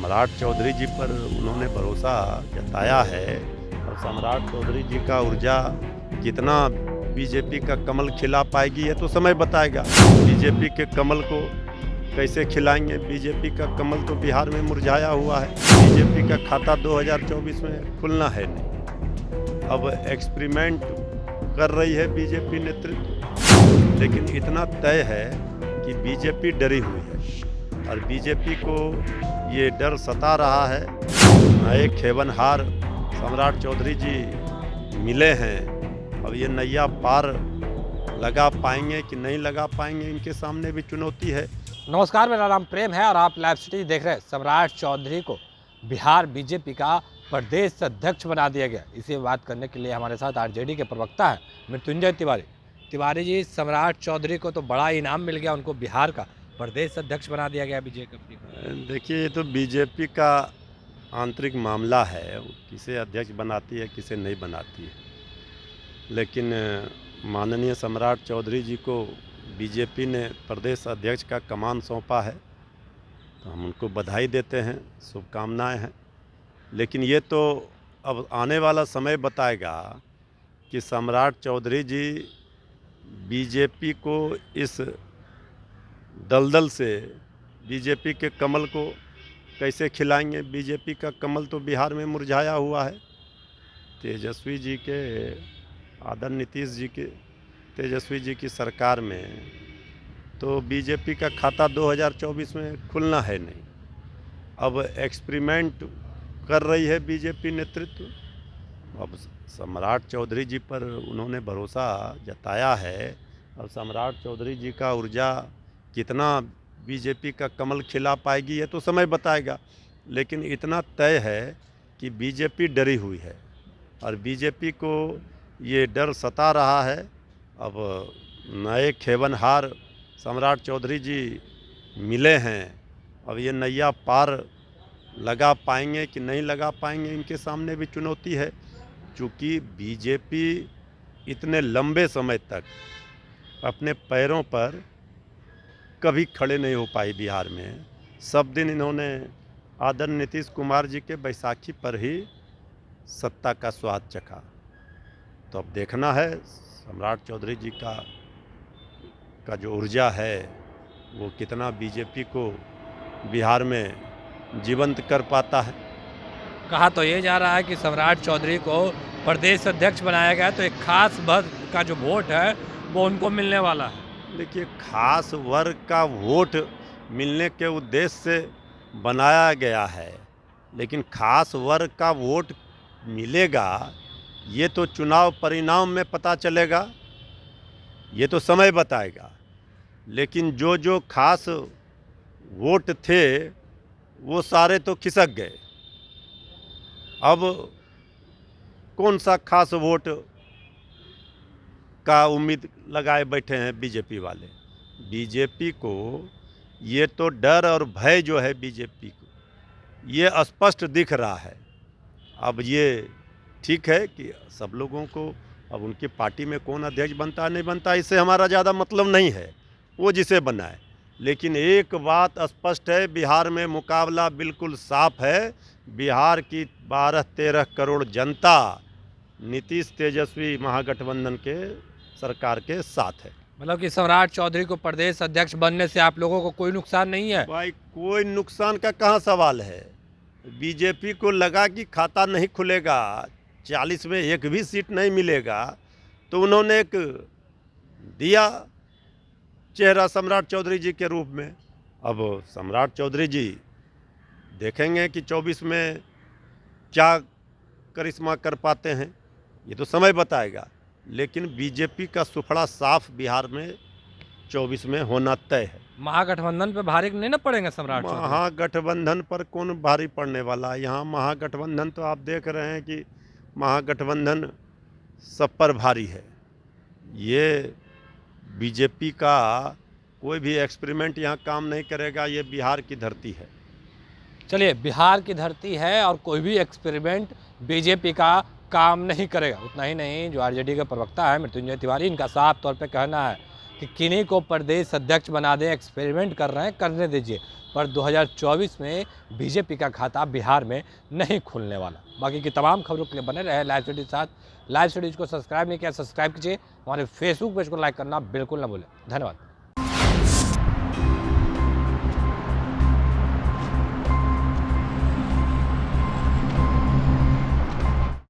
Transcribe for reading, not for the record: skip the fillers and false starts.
सम्राट चौधरी जी पर उन्होंने भरोसा जताया है और सम्राट चौधरी जी का ऊर्जा कितना बीजेपी का कमल खिला पाएगी ये तो समय बताएगा। बीजेपी के कमल को कैसे खिलाएंगे? बीजेपी का कमल तो बिहार में मुरझाया हुआ है। बीजेपी का खाता 2024 में खुलना है नहीं। अब एक्सपेरिमेंट कर रही है बीजेपी नेतृत्व, लेकिन इतना तय है कि बीजेपी डरी हुई है और बीजेपी को ये डर सता रहा है। नए खेवनहार सम्राट चौधरी जी मिले हैं, अब ये नैया पार लगा पाएंगे कि नहीं लगा पाएंगे, इनके सामने भी चुनौती है। नमस्कार, मेरा नाम प्रेम है और आप लाइव सिटी देख रहे हैं। सम्राट चौधरी को बिहार बीजेपी का प्रदेश अध्यक्ष बना दिया गया। इसी बात करने के लिए हमारे साथ आरजेडी के प्रवक्ता हैं मृत्युंजय तिवारी जी। सम्राट चौधरी को तो बड़ा इनाम मिल गया, उनको बिहार का प्रदेश अध्यक्ष बना दिया गया बीजेपी का। देखिए, ये तो बीजेपी का आंतरिक मामला है, किसे अध्यक्ष बनाती है किसे नहीं बनाती है, लेकिन माननीय सम्राट चौधरी जी को बीजेपी ने प्रदेश अध्यक्ष का कमान सौंपा है, तो हम उनको बधाई देते हैं, शुभकामनाएं हैं। लेकिन ये तो अब आने वाला समय बताएगा कि सम्राट चौधरी जी बीजेपी को इस दलदल से, बीजेपी के कमल को कैसे खिलाएंगे? बीजेपी का कमल तो बिहार में मुरझाया हुआ है। तेजस्वी जी के, आदरणीय नीतीश जी के, तेजस्वी जी की सरकार में तो बीजेपी का खाता 2024 में खुलना है नहीं। अब एक्सपेरिमेंट कर रही है बीजेपी नेतृत्व। अब सम्राट चौधरी जी पर उन्होंने भरोसा जताया है और सम्राट चौधरी जी का ऊर्जा कितना बीजेपी का कमल खिला पाएगी ये तो समय बताएगा। लेकिन इतना तय है कि बीजेपी डरी हुई है और बीजेपी को ये डर सता रहा है। अब नए खेवनहार सम्राट चौधरी जी मिले हैं, अब ये नैया पार लगा पाएंगे कि नहीं लगा पाएंगे, इनके सामने भी चुनौती है। चूँकि बीजेपी इतने लंबे समय तक अपने पैरों पर कभी खड़े नहीं हो पाई बिहार में। सब दिन इन्होंने आदरणीय नीतीश कुमार जी के बैसाखी पर ही सत्ता का स्वाद चखा। तो अब देखना है सम्राट चौधरी जी का जो ऊर्जा है वो कितना बीजेपी को बिहार में जीवंत कर पाता है। कहा तो ये जा रहा है कि सम्राट चौधरी को प्रदेश अध्यक्ष बनाया गया, तो एक खास वर्ग का जो वोट है वो उनको मिलने वाला है। देखिए, खास वर्ग का वोट मिलने के उद्देश्य से बनाया गया है, लेकिन खास वर्ग का वोट मिलेगा ये तो चुनाव परिणाम में पता चलेगा, ये तो समय बताएगा। लेकिन जो खास वोट थे वो सारे तो खिसक गए। अब कौन सा खास वोट का उम्मीद लगाए बैठे हैं बीजेपी वाले? बीजेपी को ये तो डर और भय जो है बीजेपी को ये स्पष्ट दिख रहा है। अब ये ठीक है कि सब लोगों को अब उनकी पार्टी में कौन अध्यक्ष बनता है नहीं बनता इससे हमारा ज़्यादा मतलब नहीं है, वो जिसे बनाए। लेकिन एक बात स्पष्ट है, बिहार में मुकाबला बिल्कुल साफ है। बिहार की 12-13 करोड़ जनता नीतीश तेजस्वी महागठबंधन के सरकार के साथ है। मतलब कि सम्राट चौधरी को प्रदेश अध्यक्ष बनने से आप लोगों को कोई नुकसान नहीं है? भाई, कोई नुकसान का कहाँ सवाल है। बीजेपी को लगा कि खाता नहीं खुलेगा, 40 में एक भी सीट नहीं मिलेगा, तो उन्होंने एक दिया चेहरा सम्राट चौधरी जी के रूप में। अब सम्राट चौधरी जी देखेंगे कि 24 में क्या करिश्मा कर पाते हैं, ये तो समय बताएगा। लेकिन बीजेपी का सुफड़ा साफ बिहार में 24 में होना तय है। महागठबंधन पे भारी नहीं ना पड़ेंगे सम्राट चौधरी? महागठबंधन पर कौन भारी पड़ने वाला है? यहाँ महागठबंधन तो आप देख रहे हैं कि महागठबंधन सब पर भारी है। ये बीजेपी का कोई भी एक्सपेरिमेंट यहाँ काम नहीं करेगा। ये बिहार की धरती है। चलिए, बिहार की धरती है और कोई भी एक्सपेरिमेंट बीजेपी का काम नहीं करेगा। उतना ही नहीं, जो आरजेडी के प्रवक्ता है मृत्युंजय तिवारी, इनका साफ तौर पे कहना है कि किन्हीं को प्रदेश अध्यक्ष बना दें, एक्सपेरिमेंट कर रहे हैं, करने दीजिए, पर 2024 में बीजेपी का खाता बिहार में नहीं खुलने वाला। बाकी की तमाम खबरों के लिए बने रहे लाइव स्टडी के साथ। लाइव स्टडीज को सब्सक्राइब नहीं किया, सब्सक्राइब कीजिए। हमारे फेसबुक पेज को लाइक करना बिल्कुल ना भूलें। धन्यवाद।